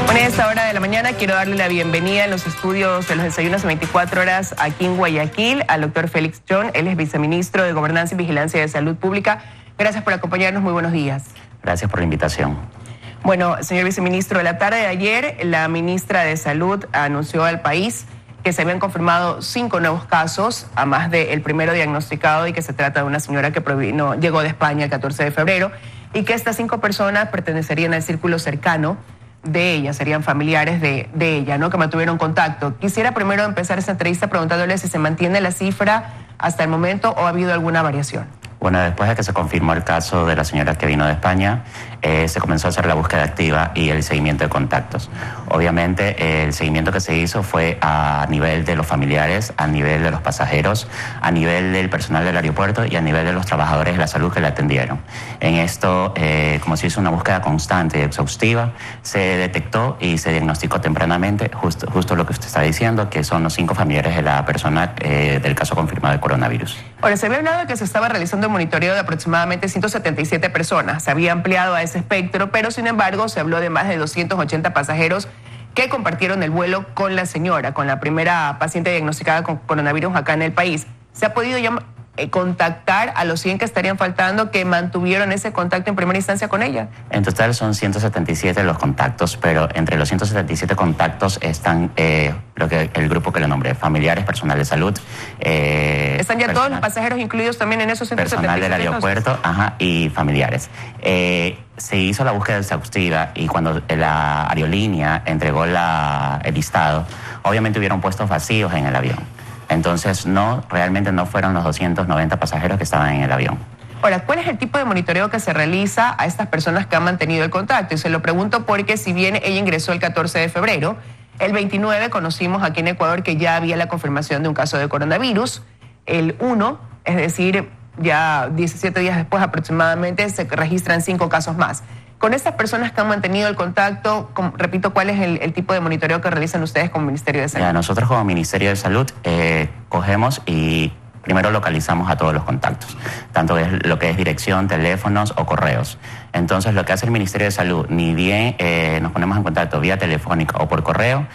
Bueno, a esta hora de la mañana quiero darle la bienvenida en los estudios de los desayunos de 24 horas aquí en Guayaquil al doctor Félix Chong. Él es viceministro de Gobernanza y Vigilancia de Salud Pública. Gracias por acompañarnos, muy buenos días. Gracias por la invitación. Bueno, señor viceministro, la tarde de ayer la ministra de Salud anunció al país que se habían confirmado 5 nuevos casos, a más del primero diagnosticado, y que se trata de una señora que llegó de España el 14 de febrero, y que estas 5 personas pertenecerían al círculo cercano de ella, serían familiares de ella, ¿no?, que mantuvieron contacto. Quisiera primero empezar esta entrevista preguntándole si se mantiene la cifra hasta el momento o ha habido alguna variación. Bueno, después de que se confirmó el caso de la señora que vino de España, se comenzó a hacer la búsqueda activa y el seguimiento de contactos. Obviamente, el seguimiento que se hizo fue a nivel de los familiares, a nivel de los pasajeros, a nivel del personal del aeropuerto y a nivel de los trabajadores de la salud que la atendieron. En esto, como se hizo una búsqueda constante y exhaustiva, se detectó y se diagnosticó tempranamente justo lo que usted está diciendo, que son los 5 familiares de la persona del caso confirmado de coronavirus. Ahora, se había hablado de que se estaba realizando un monitoreo de aproximadamente 177 personas. Se había ampliado a ese espectro, pero sin embargo se habló de más de 280 pasajeros que compartieron el vuelo con la señora, con la primera paciente diagnosticada con coronavirus acá en el país. ¿Se ha podido ya contactar a los 100 que estarían faltando, que mantuvieron ese contacto en primera instancia con ella? En total son 177 los contactos, pero entre los 177 contactos están el grupo que le nombré, familiares, personal de salud. ¿Están ya todos los pasajeros incluidos también en esos 177? Personal del aeropuerto, y familiares. Se hizo la búsqueda exhaustiva y cuando la aerolínea entregó el listado, obviamente hubieron puestos vacíos en el avión. Entonces, realmente no fueron los 290 pasajeros que estaban en el avión. Ahora, ¿cuál es el tipo de monitoreo que se realiza a estas personas que han mantenido el contacto? Y se lo pregunto porque si bien ella ingresó el 14 de febrero, el 29 conocimos aquí en Ecuador que ya había la confirmación de un caso de coronavirus. El 1, es decir, ya 17 días después aproximadamente, se registran 5 casos más. Con estas personas que han mantenido el contacto, repito, ¿cuál es el tipo de monitoreo que realizan ustedes como Ministerio de Salud? Nosotros como Ministerio de Salud cogemos y primero localizamos a todos los contactos, tanto lo que es dirección, teléfonos o correos. Entonces, lo que hace el Ministerio de Salud, ni bien nos ponemos en contacto vía telefónica o por correo,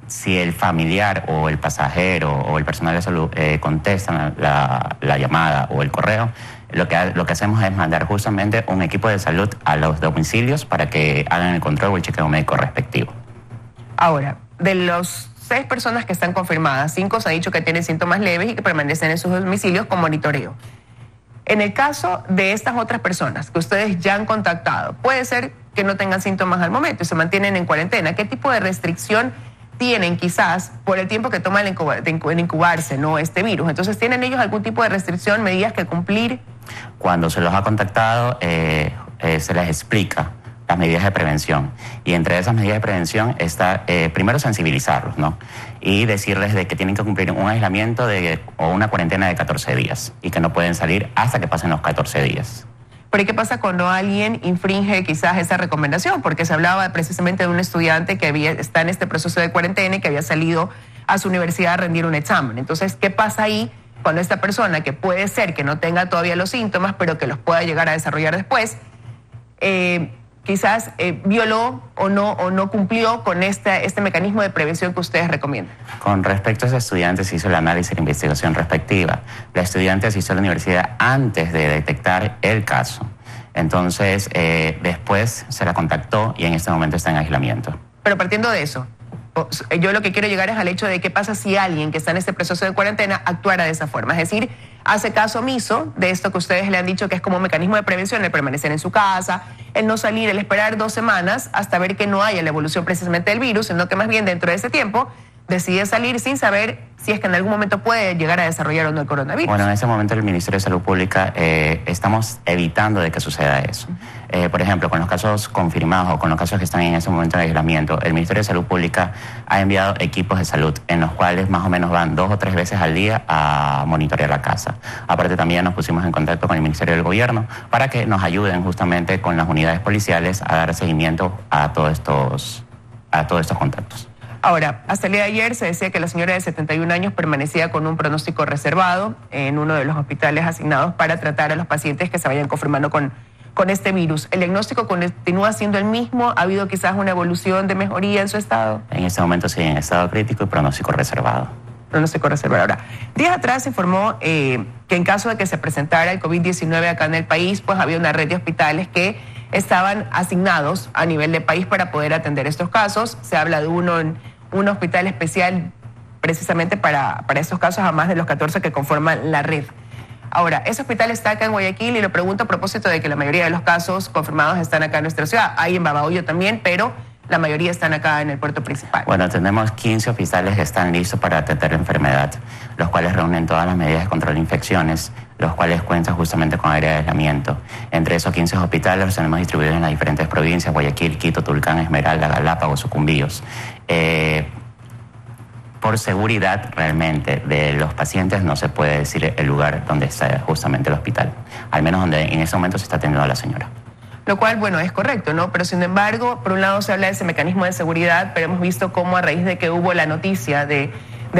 si el familiar o el pasajero o el personal de salud contestan la llamada o el correo, lo que hacemos es mandar justamente un equipo de salud a los domicilios para que hagan el control o el chequeo médico respectivo. Ahora, de los 6 personas que están confirmadas, 5 se ha dicho que tienen síntomas leves y que permanecen en sus domicilios con monitoreo. En el caso de estas otras personas que ustedes ya han contactado, puede ser que no tengan síntomas al momento y se mantienen en cuarentena. ¿Qué tipo de restricción tienen quizás por el tiempo que toma en incubarse, ¿no?, este virus? Entonces, ¿tienen ellos algún tipo de restricción, medidas que cumplir? Cuando se los ha contactado, se les explica las medidas de prevención. Y entre esas medidas de prevención está, primero, sensibilizarlos, ¿no? Y decirles de que tienen que cumplir un aislamiento o una cuarentena de 14 días y que no pueden salir hasta que pasen los 14 días. Pero ¿qué pasa cuando alguien infringe quizás esa recomendación? Porque se hablaba precisamente de un estudiante que está en este proceso de cuarentena y que había salido a su universidad a rendir un examen. Entonces, ¿qué pasa ahí cuando esta persona, que puede ser que no tenga todavía los síntomas, pero que los pueda llegar a desarrollar después, quizás violó o no cumplió con este mecanismo de prevención que ustedes recomiendan? Con respecto a ese estudiante, se hizo el análisis y la investigación respectiva. La estudiante se hizo a la universidad antes de detectar el caso. Entonces, después se la contactó y en este momento está en aislamiento. Pero partiendo de eso, yo lo que quiero llegar es al hecho de qué pasa si alguien que está en este proceso de cuarentena actuara de esa forma. Es decir, hace caso omiso de esto que ustedes le han dicho que es como un mecanismo de prevención, el permanecer en su casa, el no salir, el esperar 2 semanas hasta ver que no haya la evolución precisamente del virus, sino que más bien dentro de ese tiempo decide salir sin saber si es que en algún momento puede llegar a desarrollar o no el coronavirus. Bueno, en ese momento el Ministerio de Salud Pública estamos evitando de que suceda eso. Por ejemplo, con los casos confirmados o con los casos que están en ese momento de aislamiento, el Ministerio de Salud Pública ha enviado equipos de salud en los cuales más o menos van 2 o 3 veces al día a monitorear la casa. Aparte también nos pusimos en contacto con el Ministerio del Gobierno para que nos ayuden justamente con las unidades policiales a dar seguimiento a todos estos contactos. Ahora, hasta el día de ayer se decía que la señora de 71 años permanecía con un pronóstico reservado en uno de los hospitales asignados para tratar a los pacientes que se vayan confirmando con este virus. ¿El diagnóstico continúa siendo el mismo? ¿Ha habido quizás una evolución de mejoría en su estado? En este momento sí, en estado crítico y pronóstico reservado. Pronóstico reservado. Ahora, días atrás se informó que en caso de que se presentara el COVID-19 acá en el país, pues había una red de hospitales que estaban asignados a nivel de país para poder atender estos casos. Se habla de un hospital especial precisamente para estos casos, a más de los 14 que conforman la red. Ahora, ese hospital está acá en Guayaquil y lo pregunto a propósito de que la mayoría de los casos confirmados están acá en nuestra ciudad. Hay en Babahoyo también, pero la mayoría están acá en el puerto principal. Bueno, tenemos 15 hospitales que están listos para atender la enfermedad, los cuales reúnen todas las medidas de control de infecciones, los cuales cuentan justamente con área de aislamiento. Entre esos 15 hospitales los tenemos distribuidos en las diferentes provincias: Guayaquil, Quito, Tulcán, Esmeralda, Galápagos, Sucumbíos. Por seguridad realmente de los pacientes no se puede decir el lugar donde está justamente el hospital, al menos donde en ese momento se está atendiendo a la señora. Lo cual, bueno, es correcto, ¿no? Pero sin embargo, por un lado se habla de ese mecanismo de seguridad, pero hemos visto cómo a raíz de que hubo la noticia del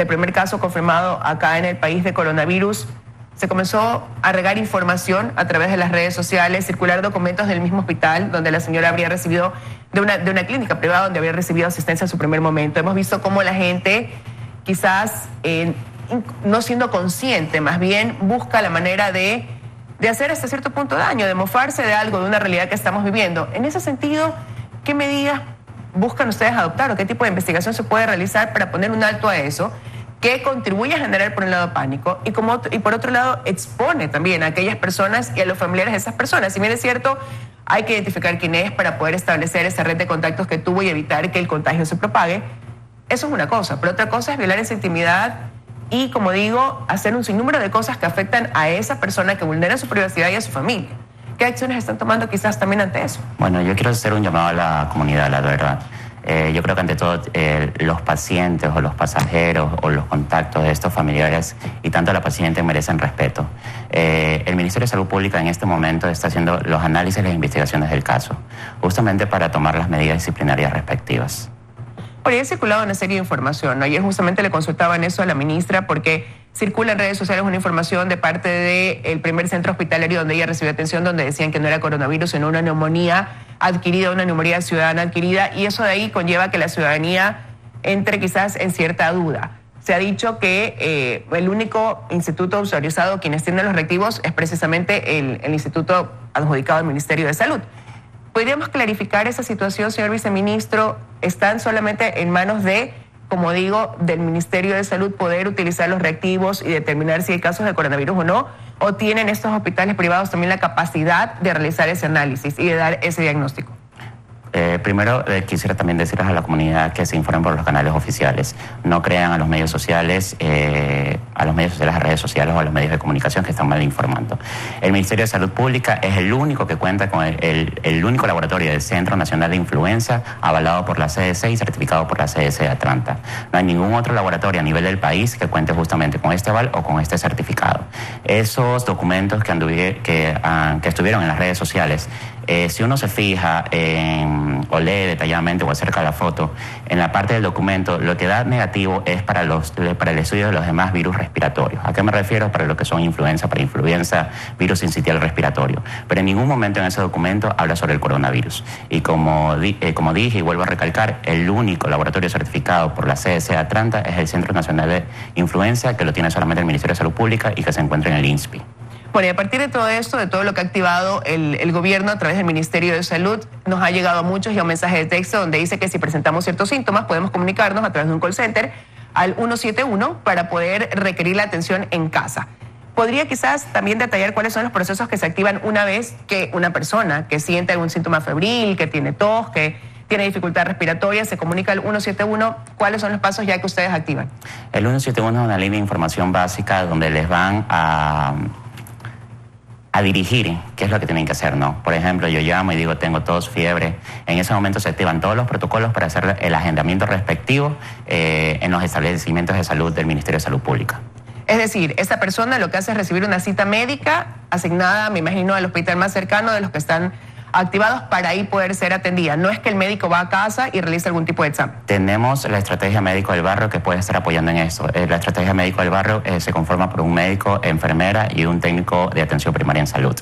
primer caso confirmado acá en el país de coronavirus, se comenzó a regar información a través de las redes sociales, circular documentos del mismo hospital donde la señora habría recibido, de una clínica privada donde habría recibido asistencia en su primer momento. Hemos visto cómo la gente, quizás no siendo consciente, más bien busca la manera de hacer hasta cierto punto daño, de mofarse de algo, de una realidad que estamos viviendo. En ese sentido, ¿qué medidas buscan ustedes adoptar o qué tipo de investigación se puede realizar para poner un alto a eso, que contribuye a generar por un lado pánico y por otro lado expone también a aquellas personas y a los familiares de esas personas? Si bien es cierto, hay que identificar quién es para poder establecer esa red de contactos que tuvo y evitar que el contagio se propague. Eso es una cosa, pero otra cosa es violar esa intimidad y, como digo, hacer un sinnúmero de cosas que afectan a esa persona, que vulneran su privacidad y a su familia. ¿Qué acciones están tomando quizás también ante eso? Bueno, yo quiero hacer un llamado a la comunidad, la verdad. Yo creo que ante todo los pacientes o los pasajeros o los contactos de estos familiares y tanto la paciente merecen respeto. El Ministerio de Salud Pública en este momento está haciendo los análisis y las investigaciones del caso, justamente para tomar las medidas disciplinarias respectivas. Por ahí ha circulado una serie de información, ¿no? Ayer justamente le consultaban eso a la ministra porque circula en redes sociales una información de parte del primer centro hospitalario donde ella recibió atención, donde decían que no era coronavirus, sino una neumonía adquirida, una neumonía ciudadana adquirida, y eso de ahí conlleva que la ciudadanía entre quizás en cierta duda. Se ha dicho que el único instituto autorizado quienes tienen los reactivos es precisamente el instituto adjudicado al Ministerio de Salud. ¿Podríamos clarificar esa situación, señor viceministro? ¿Están solamente en manos de, como digo, del Ministerio de Salud poder utilizar los reactivos y determinar si hay casos de coronavirus o no? ¿O tienen estos hospitales privados también la capacidad de realizar ese análisis y de dar ese diagnóstico? Primero, quisiera también decirles a la comunidad que se informen por los canales oficiales. No crean a los medios sociales, a las redes sociales o a los medios de comunicación que están mal informando. El Ministerio de Salud Pública es el único que cuenta con el único laboratorio del Centro Nacional de Influenza avalado por la CDC y certificado por la CDC de Atlanta. No hay ningún otro laboratorio a nivel del país que cuente justamente con este aval o con este certificado. Esos documentos que estuvieron en las redes sociales, si uno se fija o lee detalladamente o acerca de la foto, en la parte del documento lo que da negativo es para el estudio de los demás virus respiratorios. ¿A qué me refiero? Para lo que son influenza, virus sincitial respiratorio. Pero en ningún momento en ese documento habla sobre el coronavirus. Y como dije y vuelvo a recalcar, el único laboratorio certificado por la CDC de Atlanta es el Centro Nacional de Influenza, que lo tiene solamente el Ministerio de Salud Pública y que se encuentra en el INSPI. Bueno, y a partir de todo esto, de todo lo que ha activado el gobierno a través del Ministerio de Salud, nos ha llegado a muchos ya un mensaje de texto donde dice que si presentamos ciertos síntomas podemos comunicarnos a través de un call center al 171 para poder requerir la atención en casa. ¿Podría quizás también detallar cuáles son los procesos que se activan una vez que una persona que siente algún síntoma febril, que tiene tos, que tiene dificultad respiratoria, se comunica al 171. ¿Cuáles son los pasos ya que ustedes activan? El 171 es una línea de información básica donde les van a dirigir qué es lo que tienen que hacer, ¿no? Por ejemplo, yo llamo y digo, tengo tos, fiebre. En ese momento se activan todos los protocolos para hacer el agendamiento respectivo en los establecimientos de salud del Ministerio de Salud Pública. Es decir, esta persona lo que hace es recibir una cita médica asignada, me imagino, al hospital más cercano de los que están activados para ahí poder ser atendida. No es que el médico va a casa y realiza algún tipo de examen. Tenemos la estrategia médico del barrio que puede estar apoyando en eso. La estrategia médico del barrio se conforma por un médico, enfermera y un técnico de atención primaria en salud.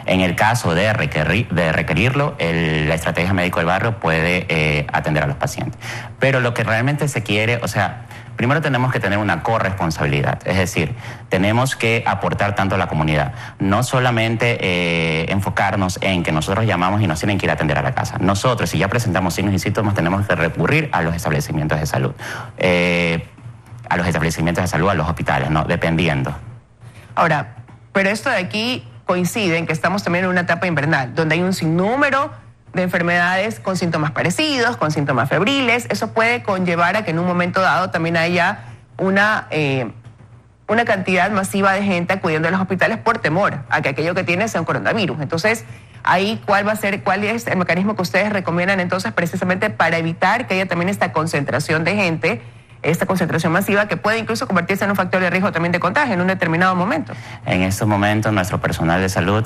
En el caso de requerirlo, la estrategia médico del barrio puede atender a los pacientes. Pero lo que realmente se quiere, o sea, primero tenemos que tener una corresponsabilidad, es decir, tenemos que aportar tanto a la comunidad, no solamente enfocarnos en que nosotros llamamos y nos tienen que ir a atender a la casa. Nosotros, si ya presentamos signos y síntomas, tenemos que recurrir a los establecimientos de salud, a los hospitales, ¿no? Dependiendo. Ahora, pero esto de aquí coincide en que estamos también en una etapa invernal, donde hay un sinnúmero de enfermedades con síntomas parecidos, con síntomas febriles. Eso puede conllevar a que en un momento dado también haya una cantidad masiva de gente acudiendo a los hospitales por temor a que aquello que tiene sea un coronavirus. Entonces, ahí, ¿cuál es el mecanismo que ustedes recomiendan entonces precisamente para evitar que haya también esta concentración de gente, esta concentración masiva que puede incluso convertirse en un factor de riesgo también de contagio en un determinado momento? En estos momentos, nuestro personal de salud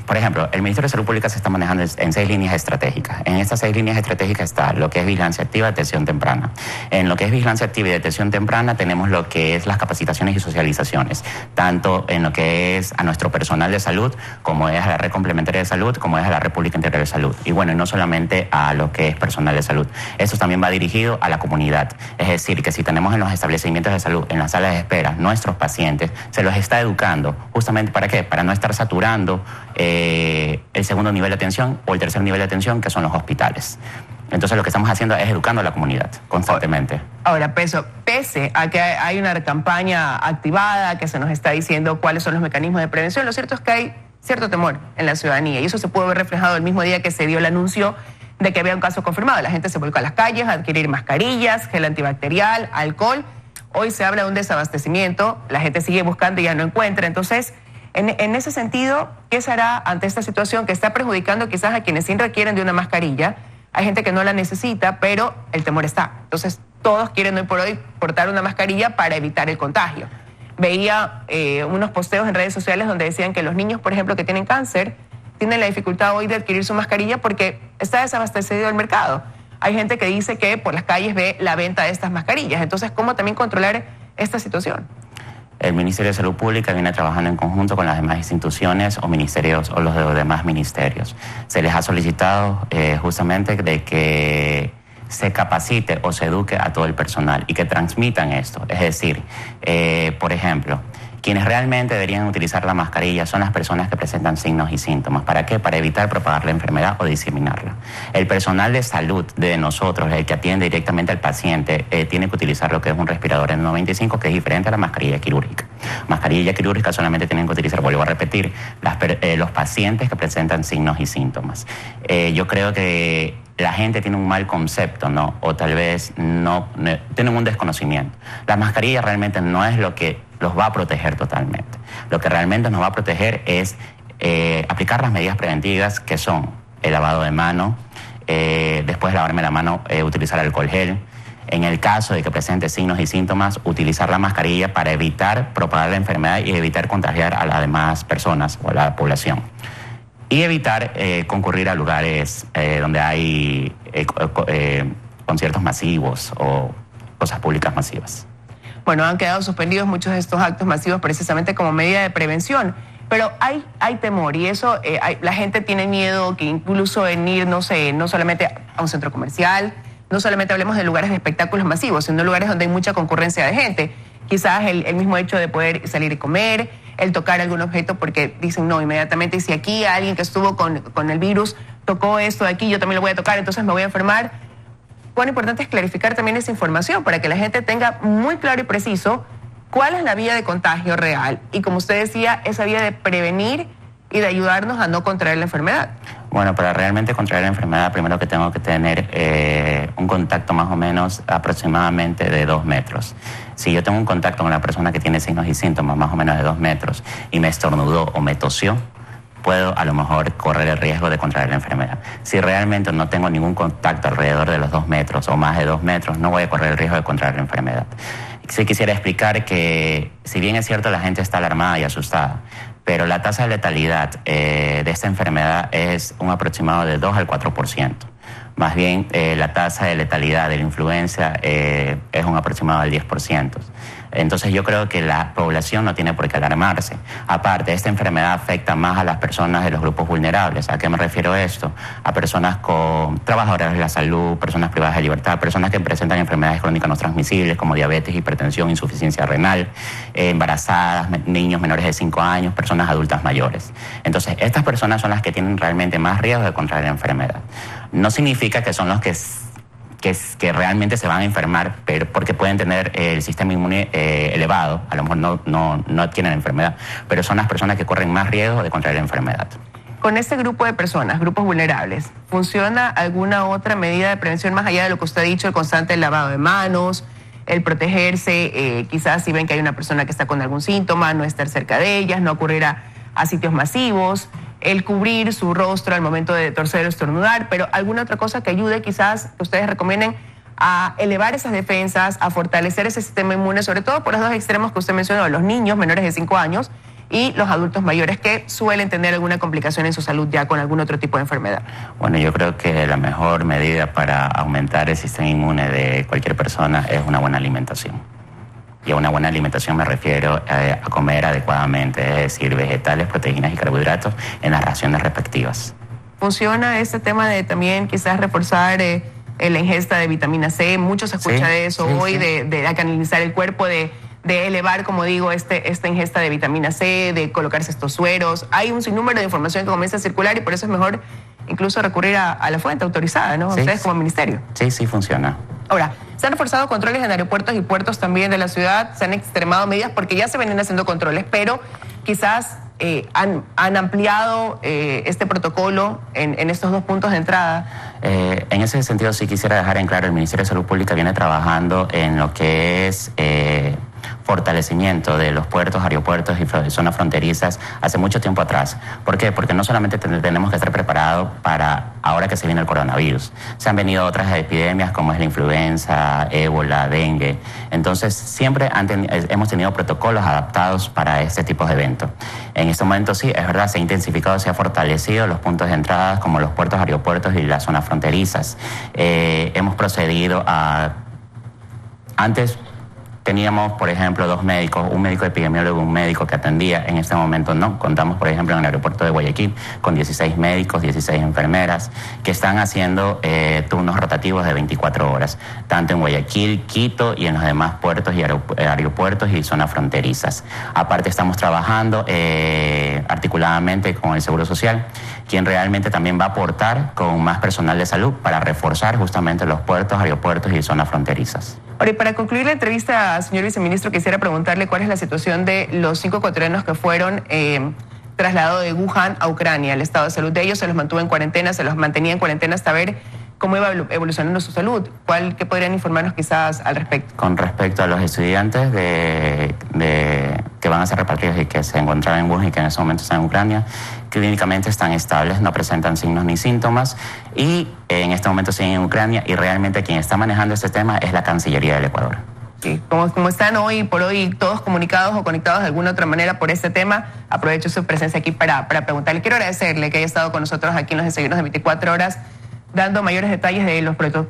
por ejemplo, el Ministerio de Salud Pública se está manejando en 6 líneas estratégicas. En estas 6 líneas estratégicas está lo que es vigilancia activa, detención temprana. En lo que es vigilancia activa y detención temprana tenemos lo que es las capacitaciones y socializaciones, tanto en lo que es a nuestro personal de salud, como es a la red complementaria de salud, como es a la red pública integral de salud. Y bueno, y no solamente a lo que es personal de salud. Esto también va dirigido a la comunidad. Es decir, que si tenemos en los establecimientos de salud, en las salas de espera, nuestros pacientes, se los está educando. ¿Justamente para qué? Para no estar saturando el segundo nivel de atención o el tercer nivel de atención, que son los hospitales. Entonces lo que estamos haciendo es educando a la comunidad constantemente. Ahora, pese a que hay una campaña activada, que se nos está diciendo cuáles son los mecanismos de prevención, lo cierto es que hay cierto temor en la ciudadanía y eso se pudo ver reflejado el mismo día que se dio el anuncio de que había un caso confirmado. La gente se volcó a las calles a adquirir mascarillas, gel antibacterial, alcohol. Hoy se habla de un desabastecimiento, la gente sigue buscando y ya no encuentra. Entonces, en ese sentido, ¿qué se hará ante esta situación que está perjudicando quizás a quienes sí requieren de una mascarilla? Hay gente que no la necesita, pero el temor está. Entonces, todos quieren hoy por hoy portar una mascarilla para evitar el contagio. Veía unos posteos en redes sociales donde decían que los niños, por ejemplo, que tienen cáncer, tienen la dificultad hoy de adquirir su mascarilla porque está desabastecido el mercado. Hay gente que dice que por las calles ve la venta de estas mascarillas. Entonces, ¿cómo también controlar esta situación? El Ministerio de Salud Pública viene trabajando en conjunto con las demás instituciones o ministerios o los demás ministerios. Se les ha solicitado justamente de que se capacite o se eduque a todo el personal y que transmitan esto. Es decir, por ejemplo, quienes realmente deberían utilizar la mascarilla son las personas que presentan signos y síntomas. ¿Para qué? Para evitar propagar la enfermedad o diseminarla. El personal de salud de nosotros, el que atiende directamente al paciente, tiene que utilizar lo que es un respirador N95, que es diferente a la mascarilla quirúrgica. Mascarilla quirúrgica solamente tienen que utilizar, vuelvo a repetir, los pacientes que presentan signos y síntomas. Yo creo que la gente tiene un mal concepto, ¿no? O tal vez no tienen un desconocimiento. La mascarilla realmente no es lo que los va a proteger totalmente. Lo que realmente nos va a proteger es aplicar las medidas preventivas, que son el lavado de mano, después de lavarme la mano, utilizar alcohol gel. En el caso de que presente signos y síntomas, utilizar la mascarilla para evitar propagar la enfermedad y evitar contagiar a las demás personas o a la población. Y evitar concurrir a lugares donde hay conciertos masivos o cosas públicas masivas. Bueno, han quedado suspendidos muchos de estos actos masivos precisamente como medida de prevención, pero hay temor y eso, la gente tiene miedo que incluso en ir, no sé, no solamente a un centro comercial, no solamente hablemos de lugares de espectáculos masivos, sino lugares donde hay mucha concurrencia de gente. Quizás el mismo hecho de poder salir y comer, el tocar algún objeto, porque dicen no, inmediatamente si aquí alguien que estuvo con el virus tocó esto de aquí, yo también lo voy a tocar, entonces me voy a enfermar. Cuán importante es clarificar también esa información para que la gente tenga muy claro y preciso cuál es la vía de contagio real y, como usted decía, esa vía de prevenir y de ayudarnos a no contraer la enfermedad. Bueno, para realmente contraer la enfermedad, primero que tengo que tener un contacto más o menos aproximadamente de 2 metros. Si yo tengo un contacto con la persona que tiene signos y síntomas más o menos de 2 metros y me estornudó o me tosió, puedo a lo mejor correr el riesgo de contraer la enfermedad. Si realmente no tengo ningún contacto alrededor de los 2 metros o más de 2 metros, no voy a correr el riesgo de contraer la enfermedad. Sí quisiera explicar que, si bien es cierto la gente está alarmada y asustada, pero la tasa de letalidad de esta enfermedad es un aproximado de 2 al 4%. Más bien, la tasa de letalidad de la influenza es un aproximado del 10%. Entonces yo creo que la población no tiene por qué alarmarse. Aparte, esta enfermedad afecta más a las personas de los grupos vulnerables. ¿A qué me refiero a esto? A personas con trabajadores de la salud, personas privadas de libertad, personas que presentan enfermedades crónicas no transmisibles como diabetes, hipertensión, insuficiencia renal, embarazadas, niños menores de 5 años, personas adultas mayores. Entonces, estas personas son las que tienen realmente más riesgo de contraer la enfermedad. No significa que son los que realmente se van a enfermar, pero porque pueden tener el sistema inmune elevado, a lo mejor no adquieren la enfermedad, pero son las personas que corren más riesgo de contraer la enfermedad. Con este grupo de personas, grupos vulnerables, ¿funciona alguna otra medida de prevención más allá de lo que usted ha dicho, el constante lavado de manos, el protegerse, quizás si ven que hay una persona que está con algún síntoma, no estar cerca de ellas, no acudir a sitios masivos, el cubrir su rostro al momento de toser o estornudar, pero alguna otra cosa que ayude quizás que ustedes recomienden a elevar esas defensas, a fortalecer ese sistema inmune, sobre todo por los dos extremos que usted mencionó, los niños menores de 5 años y los adultos mayores que suelen tener alguna complicación en su salud ya con algún otro tipo de enfermedad? Bueno, yo creo que la mejor medida para aumentar el sistema inmune de cualquier persona es una buena alimentación. Y a una buena alimentación me refiero a comer adecuadamente, es decir, vegetales, proteínas y carbohidratos en las raciones respectivas. ¿Funciona este tema de también quizás reforzar la ingesta de vitamina C? Mucho se escucha de eso hoy, de alcalinizar el cuerpo, de elevar, como digo, esta ingesta de vitamina C, de colocarse estos sueros. Hay un sinnúmero de información que comienza a circular y por eso es mejor incluso recurrir a la fuente autorizada, ¿no? Ustedes como ministerio. Sí, funciona. Ahora, se han reforzado controles en aeropuertos y puertos también de la ciudad, se han extremado medidas porque ya se venían haciendo controles, pero quizás han ampliado este protocolo en estos 2 puntos de entrada. En ese sentido sí quisiera dejar en claro, el Ministerio de Salud Pública viene trabajando en lo que es fortalecimiento de los puertos, aeropuertos y zonas fronterizas hace mucho tiempo atrás. ¿Por qué? Porque no solamente tenemos que estar preparados para ahora que se viene el coronavirus. Se han venido otras epidemias como es la influenza, ébola, dengue. Entonces siempre hemos tenido protocolos adaptados para este tipo de eventos. En este momento sí, es verdad, se ha intensificado, se ha fortalecido los puntos de entrada como los puertos, aeropuertos y las zonas fronterizas. Hemos procedido a... Antes teníamos, por ejemplo, 2 médicos, un médico epidemiólogo y un médico que atendía. En este momento no. Contamos, por ejemplo, en el aeropuerto de Guayaquil con 16 médicos, 16 enfermeras que están haciendo turnos rotativos de 24 horas, tanto en Guayaquil, Quito y en los demás puertos y aeropuertos y zonas fronterizas. Aparte, estamos trabajando articuladamente con el Seguro Social, quien realmente también va a aportar con más personal de salud para reforzar justamente los puertos, aeropuertos y zonas fronterizas. Ahora, y para concluir la entrevista, señor viceministro, quisiera preguntarle cuál es la situación de los 5 ecuatorianos que fueron trasladados de Wuhan a Ucrania. El estado de salud de ellos se los mantuvo en cuarentena, se los mantenía en cuarentena hasta ver cómo iba evolucionando su salud. ¿Qué podrían informarnos quizás al respecto? Con respecto a los estudiantes que van a ser repartidos y que se encontraban en Wuhan y que en ese momento están en Ucrania, clínicamente están estables, no presentan signos ni síntomas y en este momento siguen en Ucrania y realmente quien está manejando este tema es la Cancillería del Ecuador. Sí, como están hoy por hoy todos comunicados o conectados de alguna otra manera por este tema, aprovecho su presencia aquí para preguntarle. Quiero agradecerle que haya estado con nosotros aquí en los desayunos de 24 horas dando mayores detalles de los protocolos.